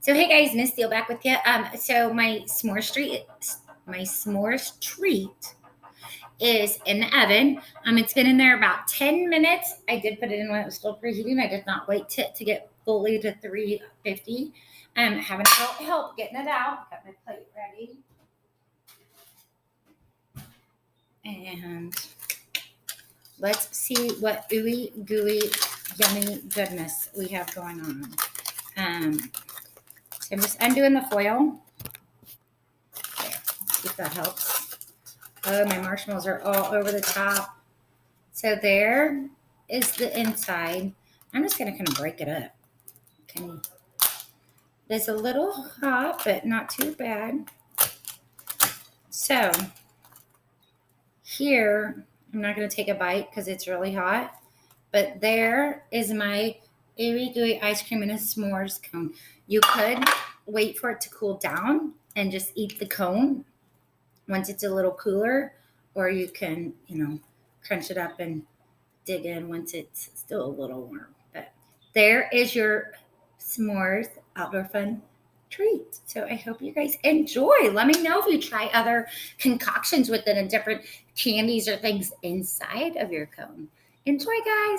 So hey guys, Miss Steele back with you. So my s'mores treat is in the oven. It's been in there about 10 minutes. I did put it in when it was still preheating. I did not wait to get fully to 350. Having help getting it out. Got my plate ready. And let's see what ooey gooey yummy goodness we have going on. So I'm just undoing the foil. Okay, see if that helps. Oh, my marshmallows are all over the top. So there is the inside. I'm just going to kind of break it up. Okay. It's a little hot, but not too bad. So here, I'm not going to take a bite because it's really hot. But there is my ooey gooey ice cream in a s'mores cone. You could wait for it to cool down and just eat the cone once it's a little cooler, or you can, crunch it up and dig in once it's still a little warm. But there is your s'mores outdoor fun treat. So I hope you guys enjoy. Let me know if you try other concoctions with it and different candies or things inside of your cone. Enjoy, guys.